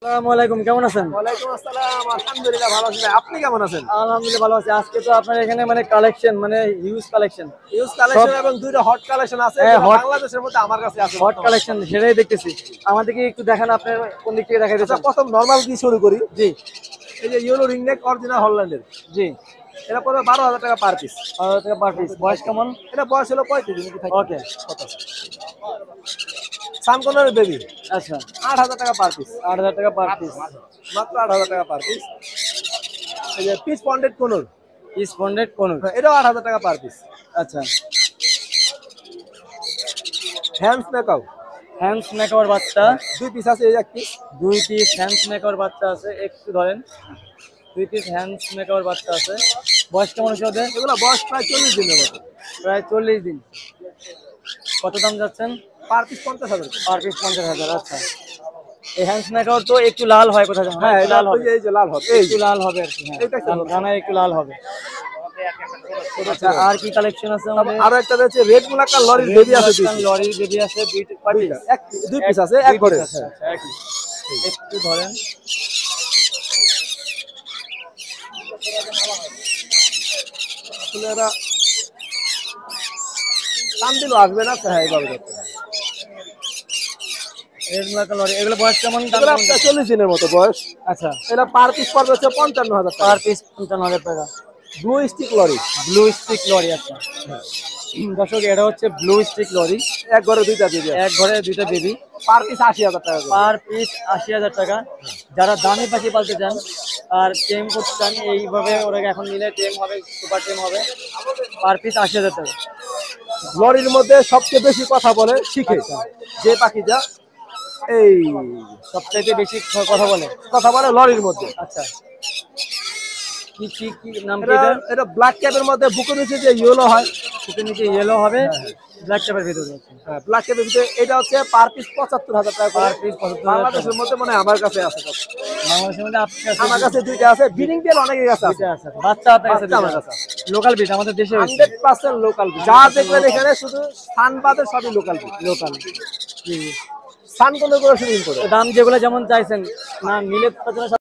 আসসালামু আলাইকুম, কেমন আছেন? ওয়ালাইকুম আসসালাম, আলহামদুলিল্লাহ ভালো আছি। আপনি কেমন আছেন? আলহামদুলিল্লাহ ভালো আছি। আজকে তো আপনার এখানে মানে কালেকশন মানে হিউজ কালেকশন। ইউজ সব কালেকশন এবং দুইটা হট কালেকশন আছে হ্যাঁ, যেটা হট বাংলাদেশের মধ্যে আমার কাছে আছে হট বর্তমানে। কালেকশন সেটাই দেখতেছি। আমাদেরকে একটু দেখান আপনার কোন দিক থেকে দেখাইতে আচ্ছা, চান? প্রথম নরমাল দিয়ে শুরু করি। জি, এই যে ইয়েলো রিং নেক অরিজিনাল হল্যান্ডের, জি। এটা পড়বে 12,000 টাকা পার পিস। 1000 টাকা পার পিস। বয়স কেমন? এটা বয়স হলো 35 দিন কি থাকে। ওকে, সানকনের বেবি আচ্ছা। 8,000 টাকা পার পিস, 8000 টাকা পার পিস। মাত্র 8,000 টাকা পার পিস। এই যে পিস পন্ডেড কোনর, পিস বন্ডেড কোন? এটাও 8,000 টাকা পার পিস। আচ্ছা। হ্যান্ডস মেকআপ হ্যান্ডস মেকআপের বাচ্চা, দুই পিস আছে, এই এক পিস। 2 পিস হ্যান্ডস মেকআপের বাচ্চা আছে। একটু ধরেন, 2 পিস হ্যান্ডস মেকআপের বাচ্চা আছে। বয়স কেমন আছে ওদের? এগুলো বয়স প্রায় 40 দিনের মতো। প্রায় 40 দিন। কত দাম যাচ্ছেন? পার পিস 50,000 টাকা। Per piece 50,000। আচ্ছা। এই হ্যান্ডস মেকআপ তো একটু লাল হয় কোথায় যেন? হ্যাঁ, একটু এটা লাল ওই হবে, যে এই যে লাল হবে, এই একটু লাল হবে আর কি। হ্যাঁ, এইটা কেমন? গানায় একটু লাল হবে। আচ্ছা, আর কি কালেকশন আছে আমাদের? আরো একটা রয়েছে রেড মুলাক্কার লরির বেবি আছে, দুই পিস। লরি বেবি আছে, কয় পিস? দুই পিস আছে এক ঘরে। আচ্ছা, একই। একটু ধরেন। আসলে এরা দাম দিলেও আসবে না। হ্যাঁ, এইভাবে করতে হবে। রেড মুলাকার লরি, এগুলো বয়স কেমন? দাম এগুলো কেমন? আপনার 40 দিনের মতো বয়স। আচ্ছা, এটা পার পিস পড়বে হচ্ছে 55,000 টাকা। পার পিস 55,000 টাকা। Blue stick lorry, blue stick lorry. আচ্ছা দর্শক, এটা হচ্ছে ব্লু স্টিক লরি। এক ঘরে দুইটা বেবি আছে। এক ঘরে দুইটা বেবি। পার পিস 80,000 টাকা করে। পার পিস 80,000 টাকা। যারা দামি পাখি পালতে চান আর টেম করতে চান, এইভাবে ওরা এখন নিলে টেম হবে, সুপার টেম হবে। পার পিস 80,000 টাকা। লরির মধ্যে সবচেয়ে বেশি কথা বলে শিখে আচ্ছা। যে পাখিটা, এই সবচাইতে বেশি কথা বলে। কথা বলে লরির মধ্যে। আচ্ছা, কি কি কি নাম কি এটা এটা? এটা ব্ল্যাক ক্যাপের মধ্যে বুকের নিচে যে ইয়েলো হয়, বুকের নিচে ইয়েলো হবে, ব্ল্যাক টেপের ভিতরে আছে। হ্যাঁ, ব্ল্যাক ক্যাপের ভিতরে এটা হচ্ছে পার পিস 75,000 টাকা করে। পার পিস 75,000 বাংলাদেশের টাকা। মধ্যে মানে আমার কাছে আছে। বাংলাদেশের মধ্যে আপনার কাছে আমার কাছে দুইটা আছে, বিডিং তেল অনেকের কাছে আছে। দুইটা আছে। বাচ্চা আপনার কাছে বাচ্চা আমার দুইটা কাছে আছে। আছে। লোকাল বিট আমাদের দেশে হয়েছে। 100% লোকাল। যা দেখবেন এখানে শুধু সানবাদে সবই লোকাল। লোকাল। জি, জি। সান কোন করে শুধু ইম্পোর্ট। তো দাম যেগুলো যেমন চাইছেন না, নিলে তাছাড়া